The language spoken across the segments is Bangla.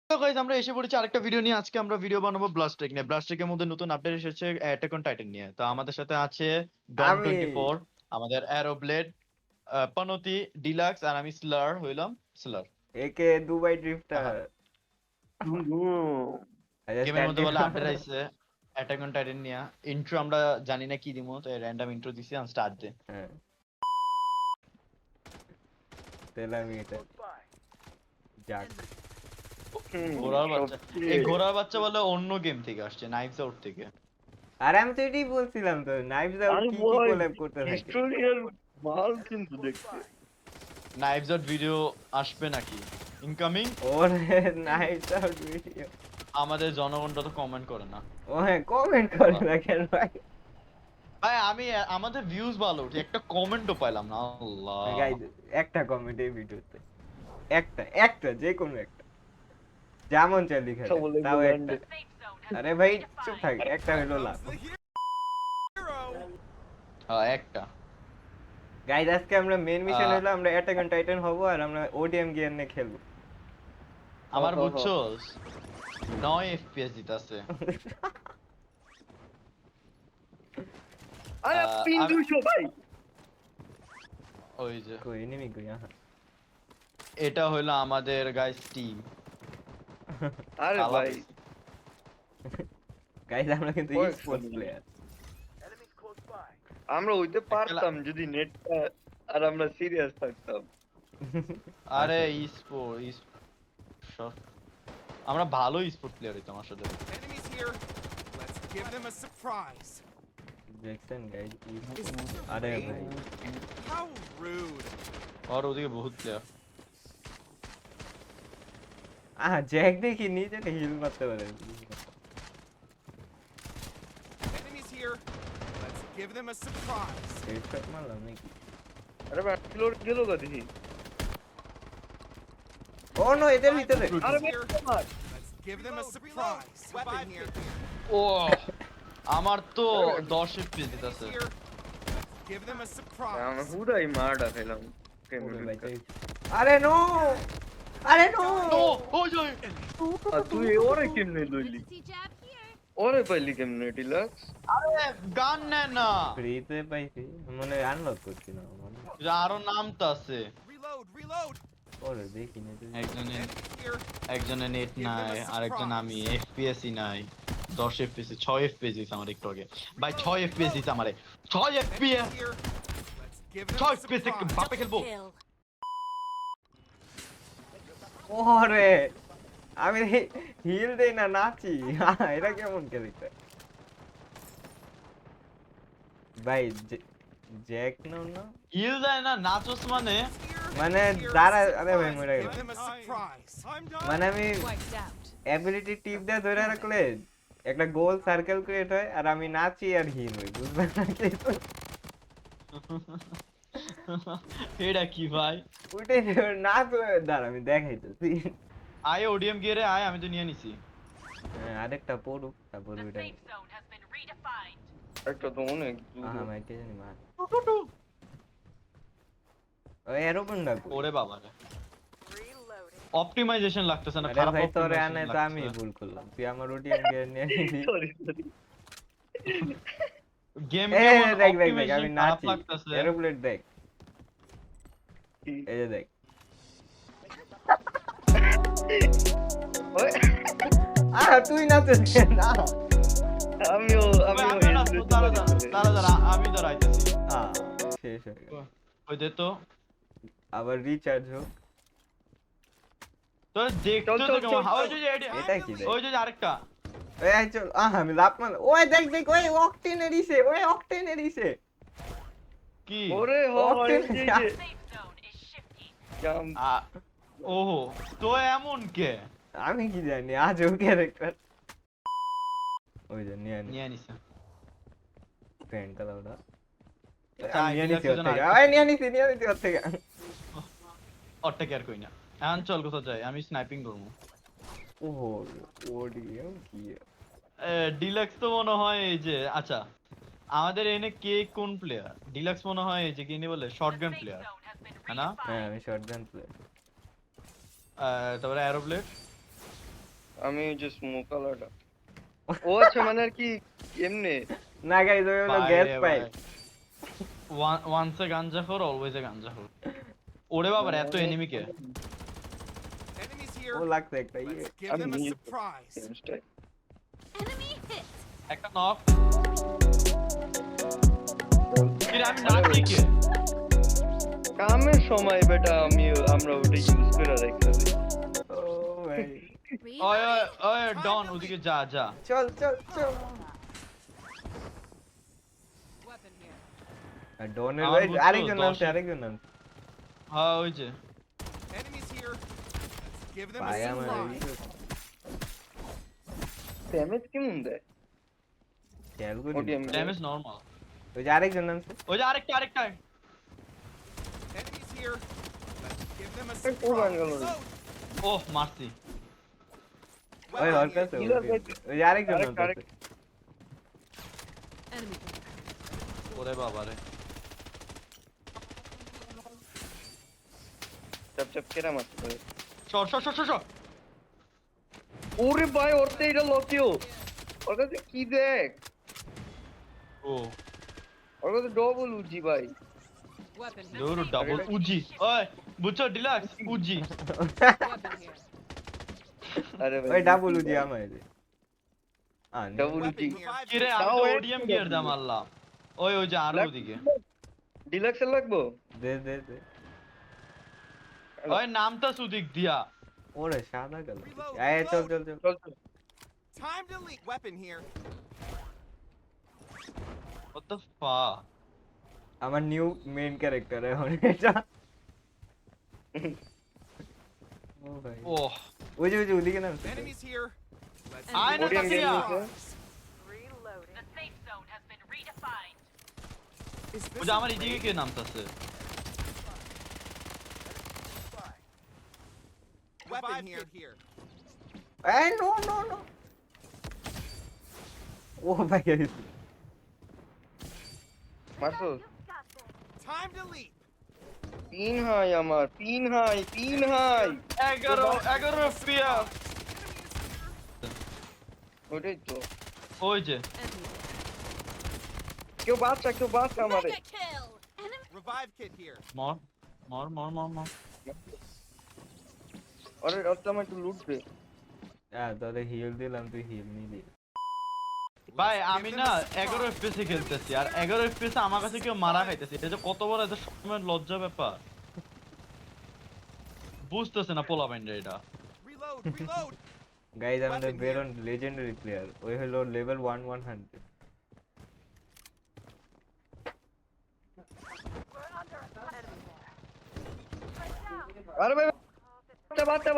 তো গাইস আমরা এসে পড়েছি আরেকটা ভিডিও নিয়ে। আজকে আমরা ভিডিও বানাবো ব্লাস্ট্রেক নিয়ে। ব্লাস্ট্রেকের মধ্যে নতুন আপডেট এসেছে অ্যাটাক অন টাইটান নিয়ে। তো আমাদের সাথে আছে ডন আমি 24, আমাদের অ্যারোব্লেড, পনতি, ডিলাক্স আর আমি স্লার হইলাম। স্লার একে দুবাই ড্রিফটার আচ্ছা গেমের স্টার্ট মধ্যে দিন বলে আপডেট আইছে অ্যাটাক অন টাইটান নিয়ে। ইন্ট্রো আমরা জানি না কি দিমু, তো র্যান্ডম ইন্ট্রো দিছি। আমি স্টার্ট দে। হ্যাঁ তেলা মিটার যাক ঘোড়ার বাচ্চা, এই ঘোড়ার বাচ্চা বলে অন্য গেম থেকে আসছে, নাইফস আউট থেকে। আর আমি তো এটাই বলছিলাম তো নাইফস আউট আরে কি কি ভাই কোল্যাব করতে থাকে হিস্টোরিয়াল মাল কিন্তু দেখতে নাইফস আউট ভিডিও আসবে নাকি ইনকামিং? ওরে নাইফস আউট ভিডিও আমাদের জনগণটা তো কমেন্ট করে না ও হ্যাঁ কমেন্ট করে না কেন ভাই ভাই। আমাদের ভিউজ ভালো উঠে, একটা কমেন্টও পাইলাম না। আল্লাহ, গাইজ একটা কমেন্ট এই ভিডিওতে একটা একটা যে কোনো একটা যেমন চাই লিখে দেন, বলে তাও বললেন একটা আরে ভাই চুপ থাক একটা হইলো লাভ একটা গাইজ আজকে আমরা মেন মিশন আহ, হলো আমরা অ্যাটাক অন টাইটান হব আর আমরা ওডিএম গিয়ার নিয়ে খেলবো আমার বুঝছোস 9 এফপিএস দিতাছে। আরে পিন আমি 200 ভাই ওই যে कोई एनिमी कोई यहाँ এটা হইলো আমাদের গাইস টিম। আরে ভাই गाइस আমরা কিন্তু ওই স্পোর্টস শুনি। প্লেয়ার আমরা হইতে পারতাম যদি নেটটা আর আমরা সিরিয়াস থাকতাম। আরে আমরা ভালো স্পোর্ট প্লেয়ার হইতাম আসলে। Enemies here. Let's give them a surprise. Jackson guys Is this a अरे raid? भाई How rude. আর ওদিকে বহুত প্লেয়ার। जैक देखी नीचे से हिल मत करे Enemies here. Let's give them a surprise. Headshot मारलाम नहीं की আরে ভাই কিলোর গেল গা দেখি ओ नो इधर भीतर है আরে ভাই Here. আমার Let's give them a surprise. Weapon here. ও আমার তো 10 FPS দিতাছে। Enemies here. Let's give them a আমরা surprise. হুদাই মারটা খেলাম ओरे भाई तेरी अरे नो ও ওই যে আর তুই ওরে কেমনে লইলি ওরে পাইলি কেমনে ডিলাক্স আরে গান নেয় না, फ्री ते पैसे मैंने अनलॉक করছি না মানে যে আরো নামটা আছে। Reload. ওরে দেখি না একজনের Enemy here. একজনের নেট নাই, আরেকজন আমি এফপিএসই নাই। 10 এফপিএস 6 এফপিএস দিছে আমার একটু আগে ভাই। 6 এফপিএস দিছে আমারে, 6 FPS. Here. Let's give them 6 a FPS surprise. বাপে খেলবো। ওরে আমি হিল দেই না নাচি এটা কেমন ক্যারেক্টার ভাই জ্যাক নো না হিল দেয় না, নাচোস মানে মানে যারা আরে ভাই মরে গেল Give them a surprise. মানে আমি অ্যাবিলিটি টিপ দিয়ে ধরে রাখলে একটা গোল সার্কেল ক্রিয়েট হয় আর আমি নাচি আর হিল হই বুঝবেন না কিছু এটা কি ভাই? ওইটাই নাচ দাঁড়া আমি দেখাইতেছি আয় ওডিএম গিয়ে রে আয়, আমি তো নিয়ে নিছি। আরেকটা পড়ুক তারপর ওইটা একটা তো অনেক হ্যাঁ ভাই কে জানি মার ওই এরোপ্লেন ডাকো ওরে বাবা রে, অপটিমাইজেশন লাগতেছে না, আরে খারাপ ভাই তোরে optimization আনে তো আমি লাগতেছে। ভুল করলাম তুই আমার ওডিএম গিয়ে নিয়ে নিবি সরি গেম এ কেমন দেখ দেখ দেখ অপটিমাইজেশন আমি খারাপ নাচি লাগতেছে। এরোপ্লেন দেখ এই যে দেখ তুই নাচিস কেন না আমিও আমি আমিও নাচবো, দাঁড়া আমি দাঁড়াইতেছি। শেষ হয়ে গেল ওই দে তো, আবার রিচার্জ হোক তোর দেখতে চল, তো চল, কেমন। চল, ওই যে এটা কি দেখ ওই যে আরেকটা এই চল আমি লাভ মার ওই দেখ দেখ ওই অক্টেনের ইসে ওই অক্টেনের ইসে কি ওরে হয় এই যে জাম আ- ওহো, তো এমন কে? আমি কি জানি আজ ও ক্যারেক্টার ওই যে নিয়ে নি নিয়ে নিছে। ফ্রেন্ড কালা ওটা আচ্ছা, নিয়ে আইডি নিছি ওর লাগছে থেকে না? ওই নিয়ে নিছি ওর থেকে ওরটা কেয়ার কই না। এখন চল কোথাও যাই, আমি স্নাইপিং করবো। ওহো ওডিএম কি ডিলাক্স তো মনে হয় এই যে, আচ্ছা আমাদের এনে কে কোন প্লেয়ার? ডিলাক্স মনে হয় এই যে কি নি বলে শটগান প্লেয়ার, হ্যাঁ না? হ্যাঁ আমি শটগান প্লেয়ার তারপরে অ্যারোব্লেড, আমি যে স্মোক আলাটা ও আচ্ছা মানে আর কি এমনি না গাইস ওই হলো গ্যাস পাইপ ওয়ান্স এ গাঞ্জা খোর অলওয়েজ এ গাঞ্জা খোর ওরে বাবা এত এনিমি কে Enemies ও here. লাগছে একটা ইয়ে Let's give them a surprise. একটা নক কি আমি নাচি কে কামের সময় বেটা আমরা ওটা ইউজ করে রাখছি ও ভাই ওই ওই ওই ডন ওদিকে যা যা চল চল চল আর ডনের আমার ভাই বুঝছো, আরেকজন নামছে 10 আরেকজন নামছে হ্যাঁ ওই যে Enemies here. Let's give them a ভাই আমার surprise. ড্যামেজ কেমন দেয় খেয়াল করি ওডিএম ড্যামেজ নরমাল ওই যে আরেকজন নামছে ওই যে আরেকটা Enemies here. Let's give them a Hey, oh my surprise. God. Reload. ওহ মারছি ওই Weapon হরকাছে here. Healer ভাই, ওই যে আরেকজন নামছে ওরে বাবা রে চাপ চাপ কেরা মারছে সর সর সর সর ওরে ভাই ওরতে এটা লকিও ওর কাছে কি দেখ ও ওর কাছে ডবল উজি ভাই জোর ডাবল উজি ওই বুঝছো ডিলাক্স উজি আরে ভাই ওই ডাবল উজি আমার ডাবল Weapon উজি here. কি রে আমি তাও তো এক ওডিএম গিয়ার দাম আল্লাহ ওই ওই যে আরো ওদিকে ডিলাক্স এর লাগবো দে দে দে ওই নামটা সুদিক দিয়া ওরে সাদা গেল এই চল চল চল চল চল Time to leap. Weapon here. what the fuck আমার নিউ মেইন ক্যারেক্টার এখন এটা ও ভাই ওহ ওই যে ওদিকে নামছে Enemies here. Let's আয় না ওডিএম গেম তাকিয়া নিছে Is ওই this যে a আমার এদিকে কে নামতাছে weapon here? এই নো নো নো ও ভাই মারছো Time to leap. 3 হাই আমার 3 হাই 11 FPS ওটাই তো ওই যে কেউ বাচ্চা আমারে Revive kit here. মর মর মর মর মর আরে ওটা আমার একটু লুট দে হ্যাঁ তোরে হিল দিলাম তুই হিল নিবি ভাই আমি না 11 FPS এ খেলতেছি আর 11 FPS এ আমার কাছে কেউ মারা খাইতেছে এটা যে কত বড় এটা সময় লজ্জা ব্যাপার বুঝতেছে না পোলা বাইন্ডা এটা Reload. গাইজ আমাদের বেরন লেজেন্ডারি প্লেয়ার ওই হলো লেভেল 1100 আরে ভাই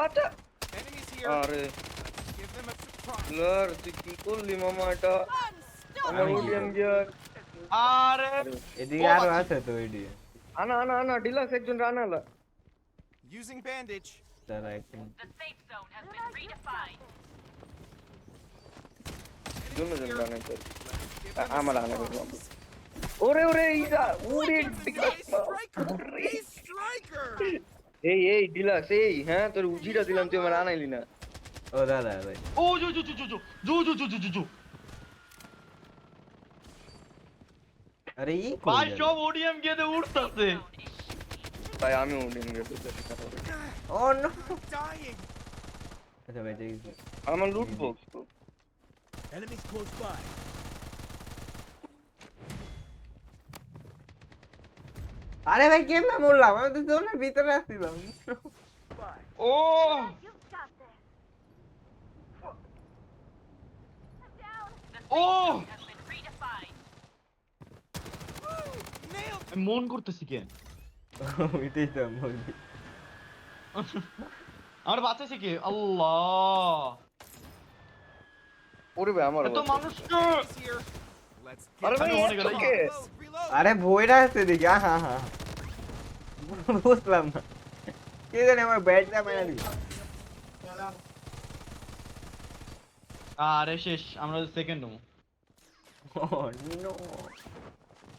বাচ্চা Enemies here. আরে Let's give them a surprise. লর তুই কি করলি মামা এটা আমার আমি কি ওডিএম করব? গিয়ার আরে এদিকে আরো আছে তো এদিকে আনা ডিলাক্স একজন রানালা Using bandage. তারা একদম দুজন রানা করে Give them a আমার আনা surprise. ওরে ইদা ওরে Ace striker. Ace striker. এই ডিলাক্স এই হ্যাঁ তোর উজিটা দিলাম তুই আমার আনাইলি না ও দাদা ভাই ও জু জু জু জু জু জু জু জু জু জু আরে ই ভাই সব ওডিএম গিয়ে উঠতেছে তাই আমি ওডিএম গিয়ে ও নো Dying. আচ্ছা ভাই দেখি আমার লুট বক্স Enemies close by. আরে ভাই কেমনে মরলাম আমি তো জোনের ভিতরে আসছিলাম ও ও Nailed. আমি মন করতেছি কেন ওইটাই তো আমি বলছি আমার বাঁচাইছে কি আল্লাহ ওরে ভাই আমার এত মানুষ Enemies here. Let's আরে give ভাই আমি মনে করি- ওকে reload. আরে বইটা আছে দেখি হা হা বুঝলাম না কে জানে আমার ব্যাটটা মেরে দিল আরে শেষ আমরা সেকেন্ড হবো ও নো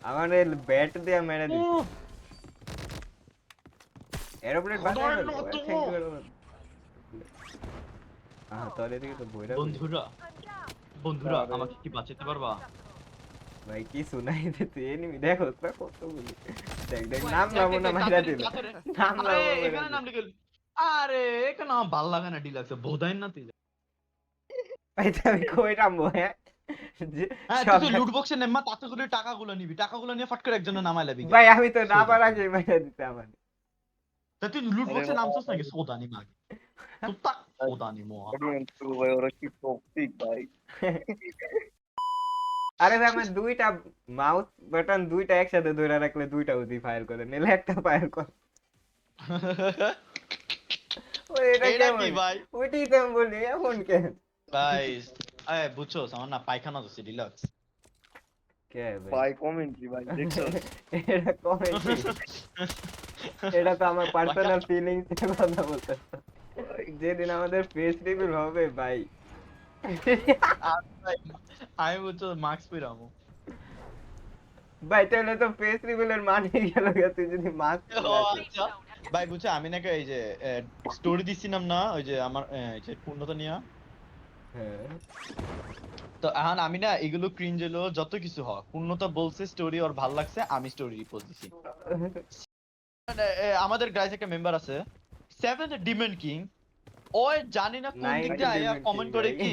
আমার ব্যাট দিয়ে মেরে দিল এরোপ্লেন বাঁচাই ফেলবো থ্যাংক ইউ তোর এদিকে তো বইরা বন্ধুরা বন্ধুরা আরে। আমাকে কি বাঁচাতে পারবা? ভাই কি শুনাই দে তুই এনিমি দেখো তো কতগুলি দেখ দেখ নাম দেখ, নাম দেখ, না দেখ, মাইরা তাড়াতাড়ি, দিল তাড়াতাড়ি। নাম আরে, নাম এখানে নাম লিখে আরে এখানে আমার ভাল লাগে না ডিলাক্সে বোধাই না তুই ভাই আমি কই নামবো হ্যাঁ হ্যাঁ সব তুই লুট বক্সে নেমা তাতে করে টাকাগুলো নিবি টাকাগুলো নিয়ে ফট করে একজনের নামাই লাবি ভাই আমি তো না পারা আগে মাইরা দিতে আমার তা তুই লুট আরে বক্সে বাবা। নামছস নাকি সোদানি মাগে তুই তাক সোদানি মোয়া Audience তো ভাই ওরা কি টক্সিক ভাই। আরে ভাই আমার দুইটা মাউস বাটন দুইটা একসাথে ধরে রাখলে দুইটা উদি ফায়ার করে নিলে একটা ফায়ার করে ওই এটা এটা কেমন কি ভাই ওইটাই তো আমি বলি এমন কেন গাইস এই বুঝছস আমার না পায়খানা হচ্ছে ডিলাক্স কে ভাই ভাই কমেন্ট্রি ভাই দেখছো? এটা কমেন্ট এটা তো আমার পার্সোনাল ফিলিংস এর কথা বলতে যেদিন আমাদের ফেস রিভিল হবে ভাই আমি বুঝছো মার্কস পেরামো ভাই তাহলে তো ফেস রিভিলের মানে গেল তুই যদি মাস্ক ও আচ্ছা ভাই বুঝছো আমি নাকি এই যে স্টোরি দিছিলাম না ওই যে আমার এই যে পূর্ণতা নিয়া হ্যাঁ তো এখন আমি না এগুলো ক্রিঞ্জ এলো যত কিছু হয় পূর্ণতা বলছে স্টোরি ওর ভাল লাগছে আমি স্টোরি রিপোর্ট দিছি মানে, আমাদের গাইস একটা মেম্বার আছে 7 ডিমন কিং ওই জানি না কোন দিক দিয়ে আয়া কমেন্ট করে কি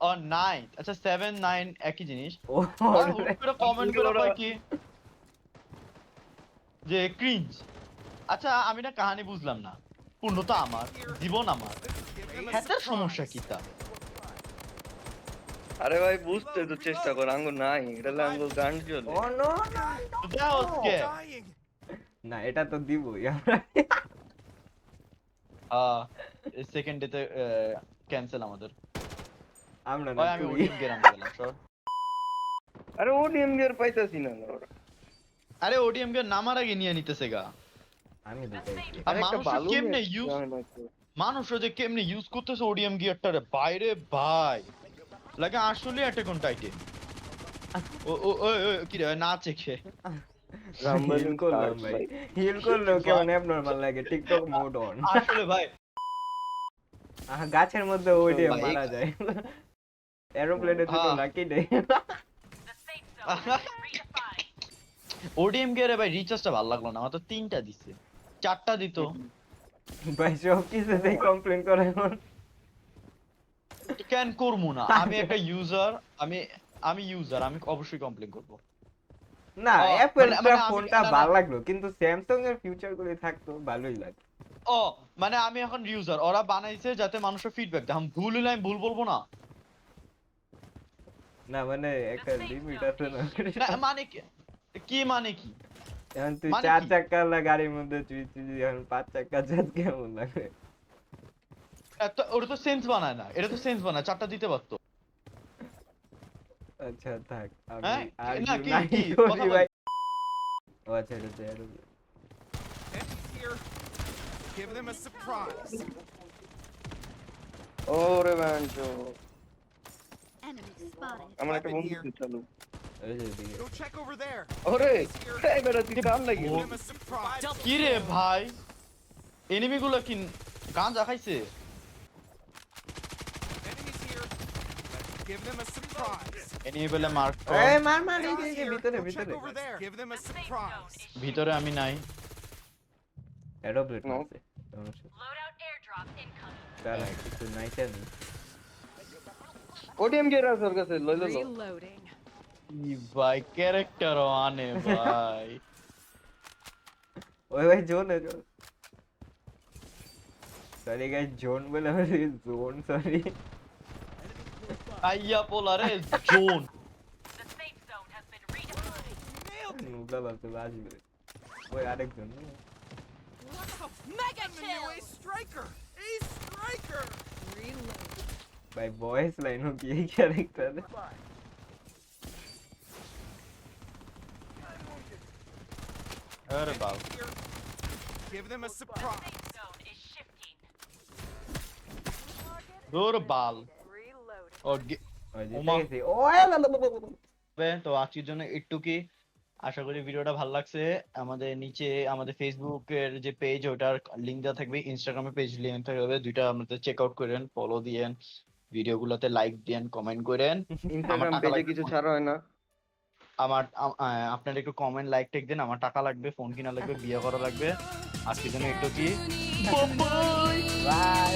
ও 9 আচ্ছা 7 9 একই জিনিস ও আর হুট করে কমেন্ট করে কয় কি যে ক্রিঞ্জ আচ্ছা আমি না কাহিনী বুঝলাম না পূর্ণতা আমার জীবন আমার Give them a হ্যাটার সমস্যা surprise. কি তা আরে ভাই বুঝতে তো চেষ্টা কর আঙ্গুর নাই এটা আঙ্গুর গান চলে। ও নো তো দেখ হচ্ছে Dying. না এটা তো দিবই আমরা সেকেন্ড ডেতে ক্যান্সেল আমাদের আমরা না ওই আমি তুই। ওটিএম গেলাম গেলাম সর আরে ও ডিএম গিয়ার পাইতাছি না ওরা। আরে ওটিএম কে নামার আগে নিয়ে নিতেছে গা আমি দিতেছি আর আরে একটা মানুষ বালু কেমনে ইউজ মানুষ যে কেমনে ইউজ করতেছে ওডিএম গিয়ারটারে বাইরে ভাই লাগে আসলে অ্যাটাক অন টাইটেন ও ও ও ও, কি রে নাচে খে হিল করলাম ভাই হিল করলেও কেমন অ্যাবনরমাল লাগে টিকটক মোড অন আসলে ভাই গাছের মধ্যে ওইটা ভাই, মারা যায় এরোপ্লেনে ছোট হ্যাঁ। লাকি ডে ওডিএম গিয়ারে ভাই রিচার্জটা ভালো লাগলো না আমার তো 3টা দিছে 4টা দিত ভাই সব কিছুতে কমপ্লেন করে এখন কেন করবো না আমি একটা ইউজার আমি ইউজার আমি অবশ্যই কমপ্লেন করব না ও, অ্যাপেল মানে আমি- ফোনটা না, না। ভালো লাগলো কিন্তু স্যামসাং এর ফিউচার গুলো থাকতো ভালোই লাগে ও মানে আমি এখন ইউজার ওরা বানাইছে যাতে মানুষের ফিডব্যাক দেয় আমি ভুল হলে আমি ভুল বলবো না না মানে একটা লিমিট আছে না না মানে কি মানে কি এখন তুই মানে 4 কি? চাকা গাড়ির মধ্যে তুই এখন 5 চাকা যাত কেমন লাগে ওটা তো সেন্স বানায় না এটা তো সেন্স বানায় 4টা দিতে পারতো আচ্ছা থাক হ্যাঁ? আমি আর না, কি- নাই কি? করি কথা বল। ভাই ও আচ্ছা এটা তো Enemies here. Give them a surprise. ওরে বাঞ্চো Enemy spotted. আমার একটা বন্ধু চালু। Go check over there. ওরে Enemies here. এই বেটা তুই কাম লাগি Give them a surprise. কি রে ভাই এনিমি গুলো কি গাঁজা খাইছে Enemies here. Let's give them a surprise. Enemy বলে মার্ক এই মার মার এই Enemies যে here. ভিতরে Go check ভিতরে over there. Give them a surprise. ভিতরে আমি নাই এরোপ্লেন No. আছে সমস্যা Loadout airdrop incoming. তারা কিছু নাই কেন ওডিএম গিয়ার আছে ওর কাছে লই লই Reloading. ই ভাই ক্যারেক্টার আনে ভাই ওই ভাই জোন সরি গাইস জোন বলে আমি জোন সরি আইয়া পোলারে zone The safe zone has been redefined. নুকা বাসে বাজবে ওই আরেকজন Mega I'm the new ace striker. Ace striker. Reload. ভাই ভয়েস লাইনও কি এই ক্যারেক্টার আরে বাবা Here. Give them a surprise. Safe zone is shifting. দূর বাল Reloading. ও ওই যে ওমা। দেখেছি ওই তো আজকের জন্য একটু কি আশা করি ভিডিওটা ভালো লাগছে। আমাদের নিচে আমাদের ফেসবুকের যে পেজ ওটার লিংক দেওয়া থাকবে, ইনস্টাগ্রামে পেজ লিংক থাকবে, দুইটা আমাদের চেক আউট করেন, ফলো দিয়েন, ভিডিওগুলোতে লাইক দেন, কমেন্ট করেন। আমার ইনস্টাগ্রাম টাকা পেজে লাগবে কিছু ফোন। ছাড়া হয় না। আপনারা একটু কমেন্ট লাইক টেক দেন, আমার টাকা লাগবে, ফোন কিনা লাগবে, বিয়ে করা লাগবে। আজকের জন্য একটু কি বাই